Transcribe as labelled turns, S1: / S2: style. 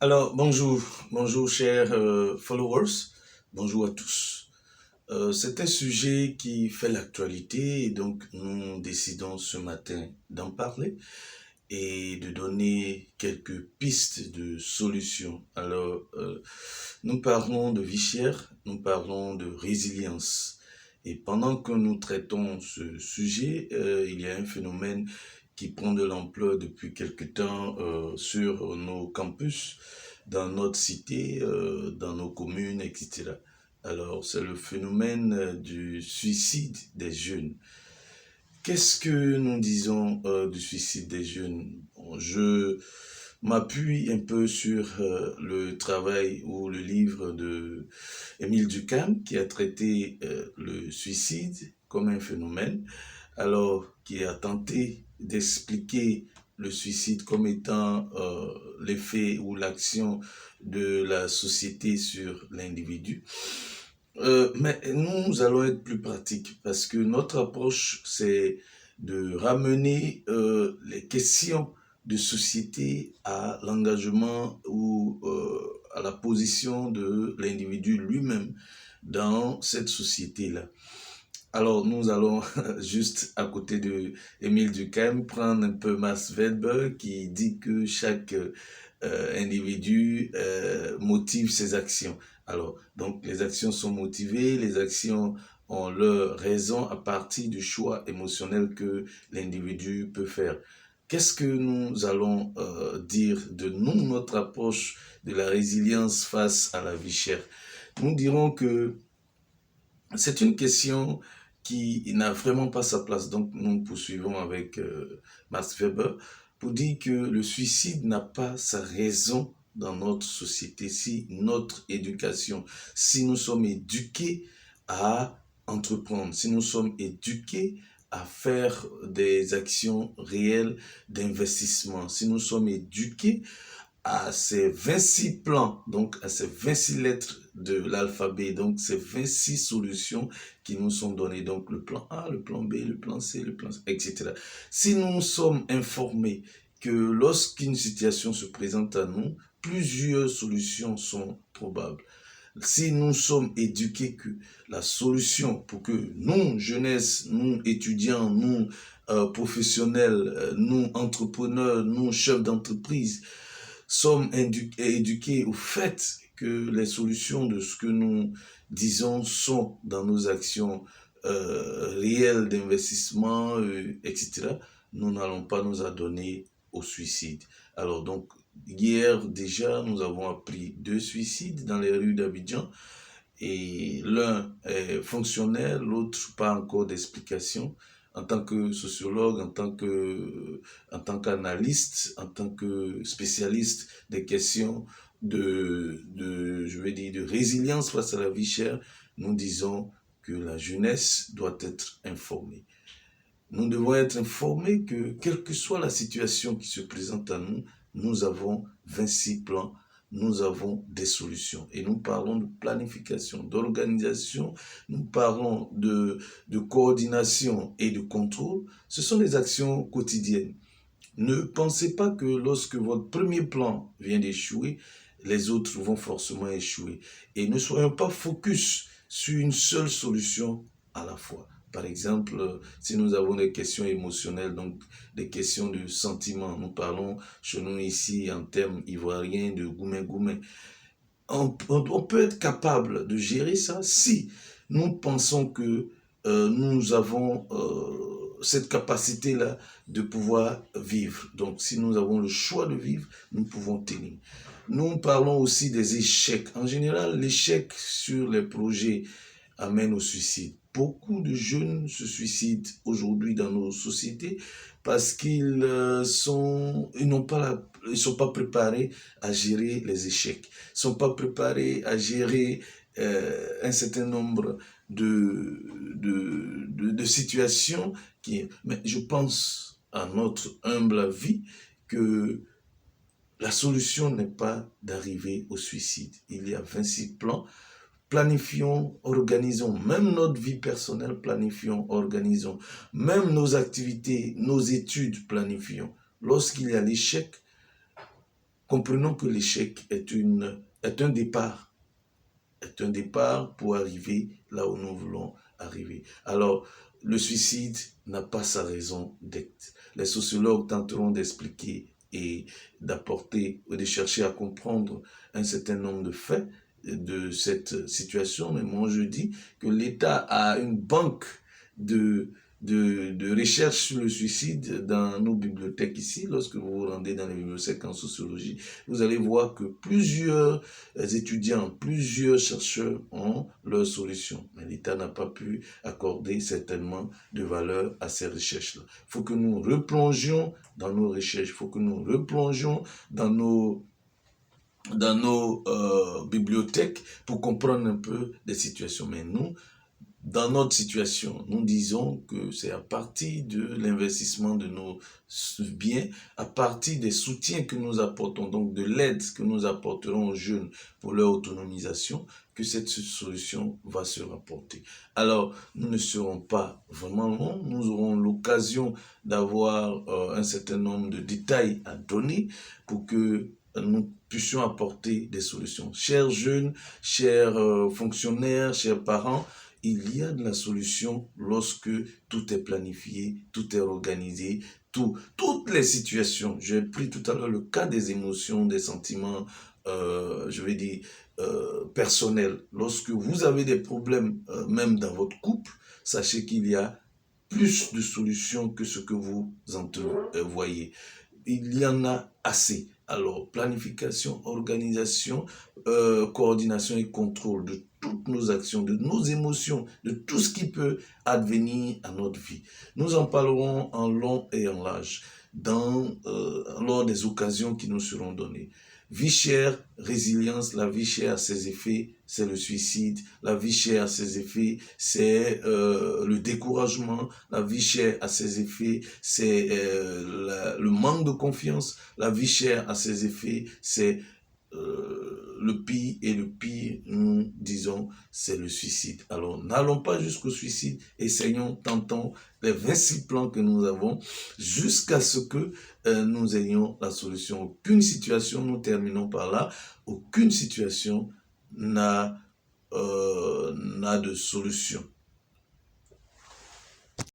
S1: Alors, bonjour chers followers, bonjour à tous. C'est un sujet qui fait l'actualité et donc nous décidons ce matin d'en parler et de donner quelques pistes de solutions. Alors, nous parlons de vie chère, nous parlons de résilience. Et pendant que nous traitons ce sujet, il y a un phénomène qui prend de l'ampleur depuis quelque temps sur nos campus, dans notre cité, dans nos communes, etc. Alors, c'est le phénomène du suicide des jeunes. Qu'est-ce que nous disons du suicide des jeunes? Bon, je m'appuie un peu sur le travail ou le livre de Émile Durkheim qui a traité le suicide comme un phénomène, alors qui a tenté d'expliquer le suicide comme étant l'effet ou l'action de la société sur l'individu. Mais nous allons être plus pratiques parce que notre approche, c'est de ramener les questions de société à l'engagement ou à la position de l'individu lui-même dans cette société-là. Alors, nous allons juste à côté de Émile Durkheim prendre un peu Max Weber qui dit que chaque individu motive ses actions. Alors, donc les actions sont motivées, les actions ont leur raison à partir du choix émotionnel que l'individu peut faire. Qu'est-ce que nous allons dire de nous, notre approche de la résilience face à la vie chère? Nous dirons que c'est une question qui n'a vraiment pas sa place. Donc, nous poursuivons avec Max Weber pour dire que le suicide n'a pas sa raison dans notre société, si notre éducation, si nous sommes éduqués à entreprendre, si nous sommes éduqués à faire des actions réelles d'investissement, si nous sommes éduqués à ces 26 plans, donc à ces 26 lettres de l'alphabet, donc ces 26 solutions qui nous sont données, donc le plan A, le plan B, le plan C, le plan C, etc. Si nous sommes informés que lorsqu'une situation se présente à nous, plusieurs solutions sont probables. Si nous sommes éduqués que la solution pour que nous, jeunesse, nous, étudiants, nous, professionnels, nous, entrepreneurs, nous, chefs d'entreprise, sommes éduqués au fait que les solutions de ce que nous disons sont dans nos actions réelles d'investissement, etc., nous n'allons pas nous adonner au suicide. Alors donc, hier déjà, nous avons appris 2 suicides dans les rues d'Abidjan et l'un est fonctionnel, l'autre pas encore d'explication. En tant que sociologue, en tant qu'analyste, en tant que spécialiste des questions je vais dire, de résilience face à la vie chère, nous disons que la jeunesse doit être informée. Nous devons être informés que, quelle que soit la situation qui se présente à nous, nous avons 26 plans, nous avons des solutions. Et nous parlons de planification, d'organisation, nous parlons de coordination et de contrôle. Ce sont des actions quotidiennes. Ne pensez pas que lorsque votre premier plan vient d'échouer, les autres vont forcément échouer. Et ne soyons pas focus sur une seule solution à la fois. Par exemple, si nous avons des questions émotionnelles, donc des questions de sentiments, nous parlons chez nous ici en termes ivoiriens de goumé-goumé. On peut être capable de gérer ça si nous pensons que nous avons cette capacité-là de pouvoir vivre. Donc, si nous avons le choix de vivre, nous pouvons tenir. Nous parlons aussi des échecs. En général, l'échec sur les projets amène au suicide. Beaucoup de jeunes se suicident aujourd'hui dans nos sociétés parce qu'ils ils sont pas préparés à gérer les échecs, ils sont pas préparés à gérer un certain nombre de situations mais je pense, à notre humble avis, que la solution n'est pas d'arriver au suicide. Il y a 26 plans. Planifions, organisons, même notre vie personnelle, planifions, organisons, même nos activités, nos études, planifions. Lorsqu'il y a l'échec, comprenons que l'échec est un départ. Est un départ pour arriver là où nous voulons arriver. Alors, le suicide n'a pas sa raison d'être. Les sociologues tenteront d'expliquer et d'apporter ou de chercher à comprendre un certain nombre de faits de cette situation, mais moi je dis que l'État a une banque de, de recherche sur le suicide dans nos bibliothèques ici. Lorsque vous vous rendez dans les bibliothèques en sociologie, vous allez voir que plusieurs étudiants, plusieurs chercheurs ont leurs solutions. Mais l'État n'a pas pu accorder certainement de valeur à ces recherches-là. Il faut que nous replongions dans nos recherches, il faut que nous replongions dans nos bibliothèques pour comprendre un peu les situations. Mais nous, dans notre situation, nous disons que c'est à partir de l'investissement de nos biens, à partir des soutiens que nous apportons, donc de l'aide que nous apporterons aux jeunes pour leur autonomisation, que cette solution va se rapporter. Alors, nous ne serons pas vraiment longs, nous aurons l'occasion d'avoir un certain nombre de détails à donner pour que nous puissions apporter des solutions. Chers jeunes, chers fonctionnaires, chers parents, il y a de la solution lorsque tout est planifié, tout est organisé, toutes les situations. J'ai pris tout à l'heure le cas des émotions, des sentiments, je vais dire, personnels. Lorsque vous avez des problèmes, même dans votre couple, sachez qu'il y a plus de solutions que ce que vous entrevoyez. Il y en a assez. Alors, planification, organisation, coordination et contrôle de toutes nos actions, de nos émotions, de tout ce qui peut advenir à notre vie. Nous en parlerons en long et en large lors des occasions qui nous seront données. Vie chère, résilience, la vie chère a ses effets, c'est le suicide. La vie chère a ses effets, c'est le découragement. La vie chère a ses effets, c'est le manque de confiance. La vie chère a ses effets, c'est le pire, et le pire, nous disons, c'est le suicide. Alors, n'allons pas jusqu'au suicide, essayons, tentons les 26 plans que nous avons jusqu'à ce que nous ayons la solution. Aucune situation, nous terminons par là, aucune situation n'a de solution.